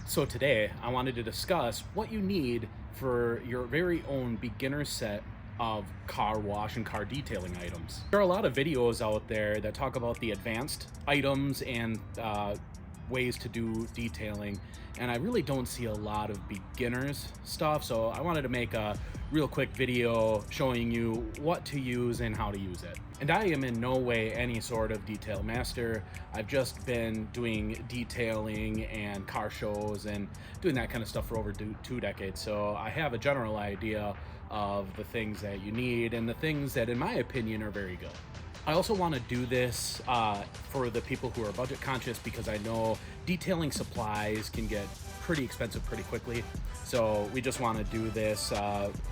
So today I wanted to discuss what you need for your very own beginner set of car wash and car detailing items. There are a lot of videos out there that talk about the advanced items and ways to do detailing, and I really don't see a lot of beginners stuff, so I wanted to make a real quick video showing you what to use and how to use it. And I am in no way any sort of detail master. I've just been doing detailing and car shows and doing that kind of stuff for over 2 decades, so I have a general idea of the things that you need and the things that in my opinion are very good. I also want to do this for the people who are budget conscious, because I know detailing supplies can get pretty expensive pretty quickly. So we just want to do this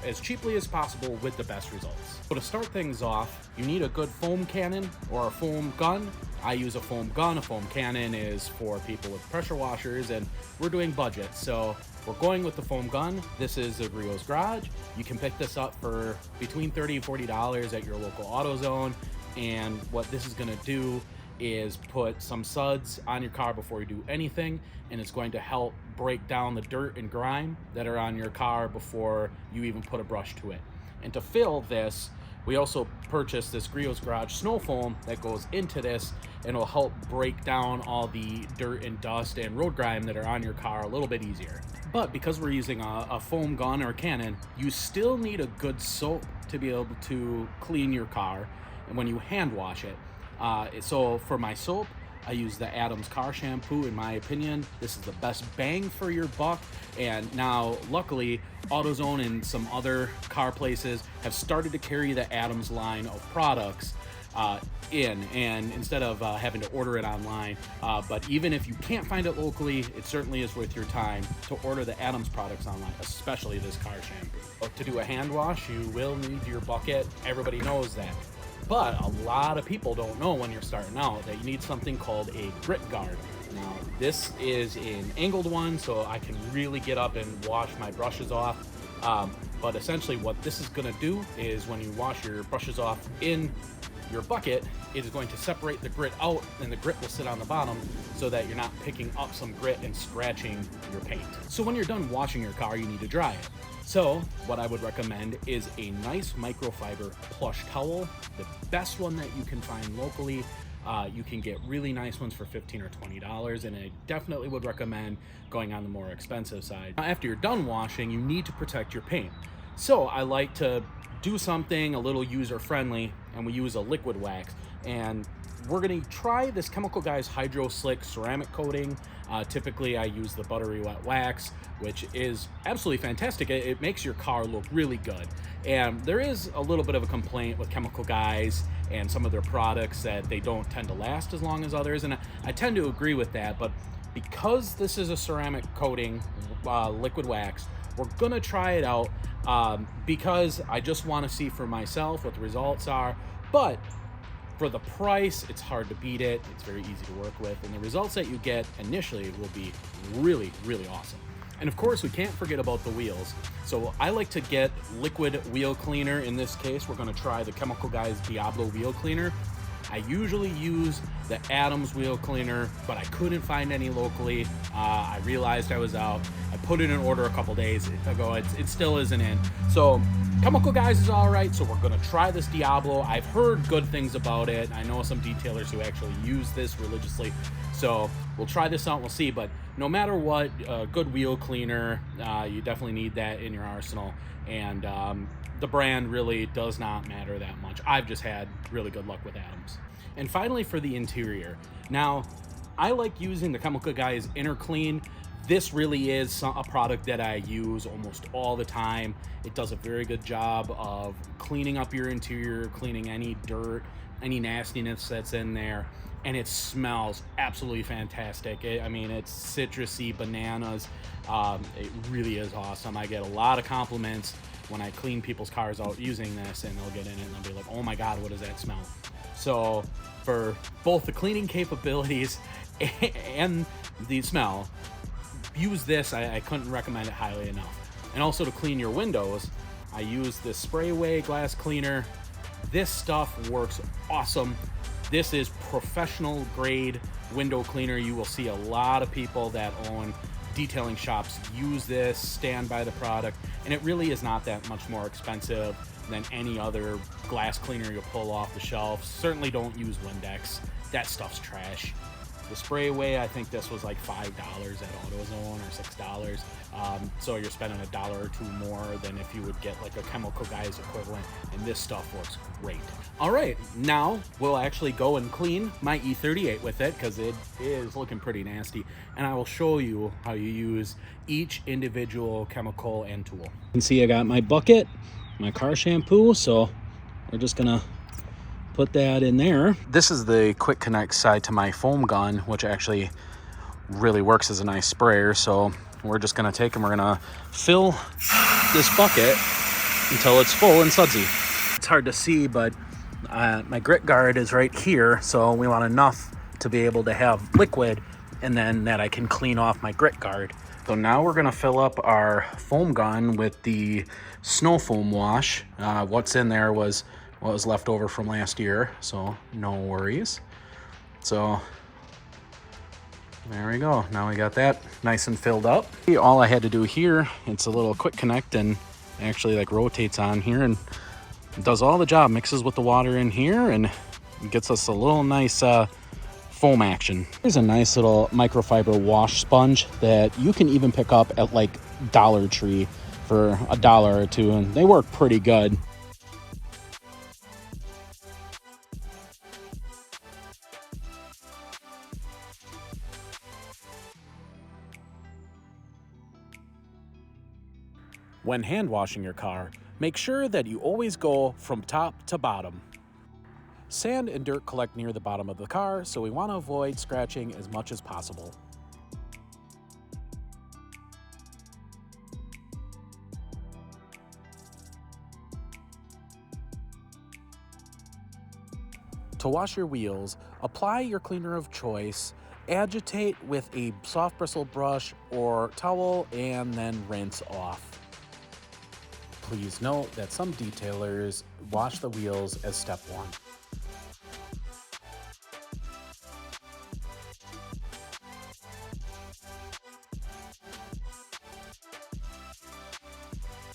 as cheaply as possible with the best results. So to start things off, you need a good foam cannon or a foam gun. I use a foam gun. A foam cannon is for people with pressure washers, and we're doing budget. So we're going with the foam gun. This is a Griot's Garage. You can pick this up for between $30 and $40 at your local AutoZone. And what this is going to do is put some suds on your car before you do anything, and it's going to help break down the dirt and grime that are on your car before you even put a brush to it. And to fill this, we also purchased this Griot's Garage snow foam that goes into this, and will help break down all the dirt and dust and road grime that are on your car a little bit easier. But because we're using a foam gun or a cannon, you still need a good soap to be able to clean your car and when you hand wash it. So for my soap, I use the Adams car shampoo. In my opinion, this is the best bang for your buck. And now luckily AutoZone and some other car places have started to carry the Adams line of products and instead of having to order it online. But even if you can't find it locally, it certainly is worth your time to order the Adams products online, especially this car shampoo. To do a hand wash, you will need your bucket. Everybody knows that. But a lot of people don't know when you're starting out that you need something called a grit guard. Now, this is an angled one, so I can really get up and wash my brushes off. But essentially what this is gonna do is when you wash your brushes off in your bucket, it is going to separate the grit out, and the grit will sit on the bottom so that you're not picking up some grit and scratching your paint. So when you're done washing your car, you need to dry it. So what I would recommend is a nice microfiber plush towel, the best one that you can find locally. You can get really nice ones for $15 or $20, and I definitely would recommend going on the more expensive side. Now, after you're done washing, you need to protect your paint. So I like to do something a little user-friendly, and we use a liquid wax. And we're gonna try this Chemical Guys Hydro Slick ceramic coating. Typically I use the buttery wet wax, which is absolutely fantastic. It makes your car look really good. And there is a little bit of a complaint with Chemical Guys and some of their products that they don't tend to last as long as others, and I tend to agree with that. But because this is a ceramic coating, liquid wax, we're gonna try it out because I just want to see for myself what the results are. But for the price, it's hard to beat it. It's very easy to work with, and the results that you get initially will be really, really awesome. And of course, we can't forget about the wheels. So I like to get liquid wheel cleaner. In this case, we're going to try the Chemical Guys Diablo wheel cleaner. I usually use the Adams wheel cleaner, but I couldn't find any locally. I realized I was out. I put in an order a couple days ago. It still isn't in. So Chemical Guys is all right, so we're gonna try this Diablo. I've heard good things about it. I know some detailers who actually use this religiously. So we'll try this out and we'll see. But no matter what, good wheel cleaner, you definitely need that in your arsenal. And the brand really does not matter that much. I've just had really good luck with Adams. And finally, for the interior. Now, I like using the Chemical Guys Inner Clean. This really is a product that I use almost all the time. It does a very good job of cleaning up your interior, cleaning any dirt, any nastiness that's in there, and it smells absolutely fantastic. I mean, it's citrusy, bananas. It really is awesome. I get a lot of compliments when I clean people's cars out using this, and they'll get in it and they'll be like, oh my God, what does that smell? So for both the cleaning capabilities and the smell, use this. I couldn't recommend it highly enough. And also to clean your windows, I use this Sprayway glass cleaner. This stuff works awesome. This is professional grade window cleaner. You will see a lot of people that own detailing shops use this, stand by the product, and it really is not that much more expensive than any other glass cleaner you pull off the shelf. Certainly don't use Windex. That stuff's trash. The spray away, I think this was like $5 at AutoZone or $6. So you're spending $1 or $2 more than if you would get like a Chemical Guys equivalent, and this stuff works great. All right, now we'll actually go and clean my E38 with it because it is looking pretty nasty, and I will show you how you use each individual chemical and tool. You can see I got my bucket, my car shampoo, so we're just gonna put that in there. This is the quick connect side to my foam gun, which actually really works as a nice sprayer. So we're just gonna take and we're gonna fill this bucket until it's full and sudsy. It's hard to see, but my grit guard is right here, so we want enough to be able to have liquid, and then that I can clean off my grit guard. So now we're gonna fill up our foam gun with the snow foam wash. What's in there was what was left over from last year, so no worries. So there we go. Now we got that nice and filled up. All I had to do here, it's a little quick connect, and actually like rotates on here and does all the job. Mixes with the water in here and gets us a little nice foam action. Here's a nice little microfiber wash sponge that you can even pick up at like Dollar Tree for $1 or $2, and they work pretty good. When hand washing your car, make sure that you always go from top to bottom. Sand and dirt collect near the bottom of the car, so we want to avoid scratching as much as possible. To wash your wheels, apply your cleaner of choice, agitate with a soft bristle brush or towel, and then rinse off. Please note that some detailers wash the wheels as step one.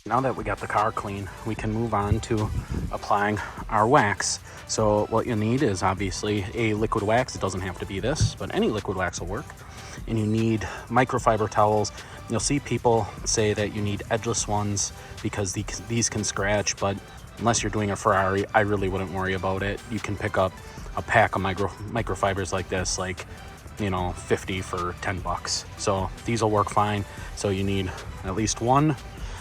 Now that we got the car clean, we can move on to applying our wax. So what you need is obviously a liquid wax. It doesn't have to be this, but any liquid wax will work. And you need microfiber towels. You'll see people say that you need edgeless ones because these can scratch, but unless you're doing a Ferrari, I really wouldn't worry about it. You can pick up a pack of microfibers like this, like, you know, 50 for $10. So these will work fine. So you need at least one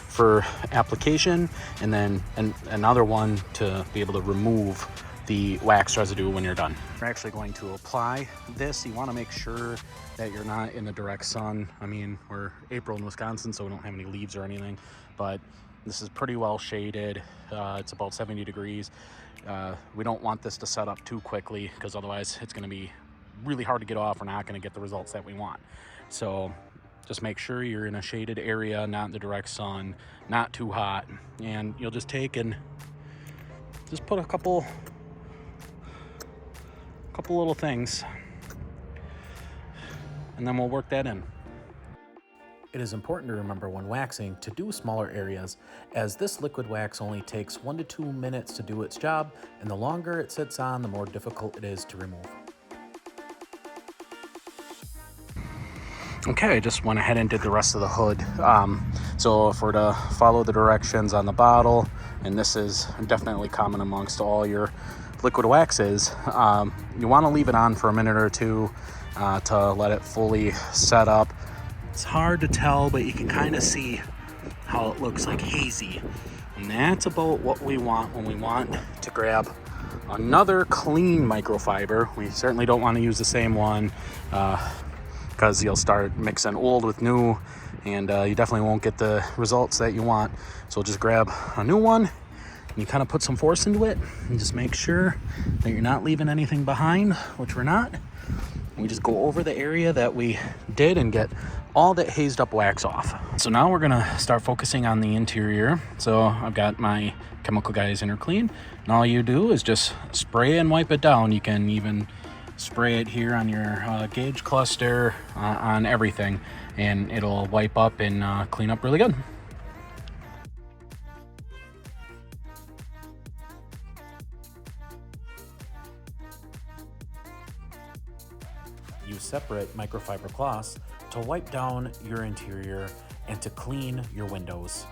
for application, and then another one to be able to remove the wax residue when you're done. We're actually going to apply this. You want to make sure that you're not in the direct sun. I mean, we're April in Wisconsin, so we don't have any leaves or anything, but this is pretty well shaded. It's about 70 degrees. We don't want this to set up too quickly because otherwise it's going to be really hard to get off. We're not going to get the results that we want. So just make sure you're in a shaded area, not in the direct sun, not too hot, and you'll just take and just put a couple little things, and then we'll work that in. It is important to remember when waxing to do smaller areas, as this liquid wax only takes 1 to 2 minutes to do its job, and the longer it sits on, the more difficult it is to remove. Okay, I just went ahead and did the rest of the hood. So if we're to follow the directions on the bottle, and this is definitely common amongst all your liquid waxes, you want to leave it on for a minute or two to let it fully set up. It's hard to tell, but you can kind of see how it looks like hazy. And that's about what we want when we want to grab another clean microfiber. We certainly don't want to use the same one because you'll start mixing old with new, and you definitely won't get the results that you want. So just grab a new one, and you kind of put some force into it, and just make sure that you're not leaving anything behind, which we're not. We just go over the area that we did and get all that hazed up wax off. So now we're gonna start focusing on the interior. So I've got my Chemical Guys Inner Clean, and all you do is just spray and wipe it down. You can even spray it here on your gauge cluster, on everything, and it'll wipe up and clean up really good. Use separate microfiber cloths to wipe down your interior and to clean your windows.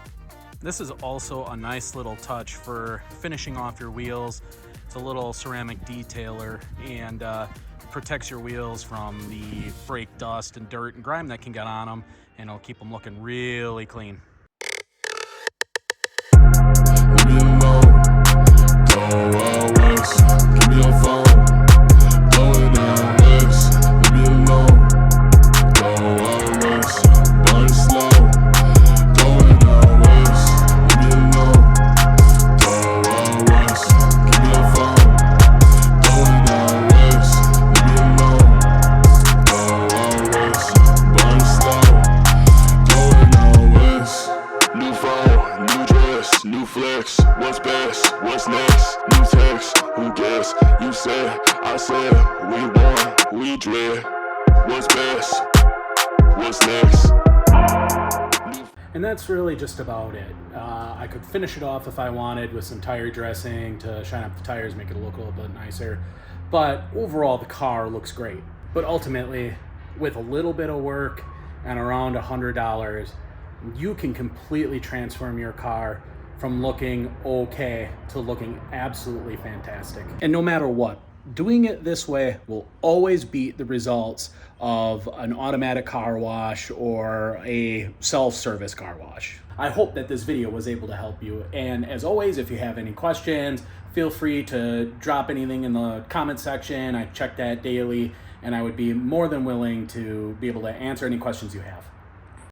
This is also a nice little touch for finishing off your wheels. It's a little ceramic detailer and protects your wheels from the brake dust and dirt and grime that can get on them, and it'll keep them looking really clean. What's best? What's next? New text, who guess? You said, I said, we won, we dread. What's best? What's next? And that's really just about it. I could finish it off if I wanted with some tire dressing to shine up the tires, make it look a little bit nicer. But overall, the car looks great. But ultimately, with a little bit of work and around $100, you can completely transform your car from looking okay to looking absolutely fantastic. And no matter what, doing it this way will always beat the results of an automatic car wash or a self-service car wash. I hope that this video was able to help you. And as always, if you have any questions, feel free to drop anything in the comment section. I check that daily, and I would be more than willing to be able to answer any questions you have.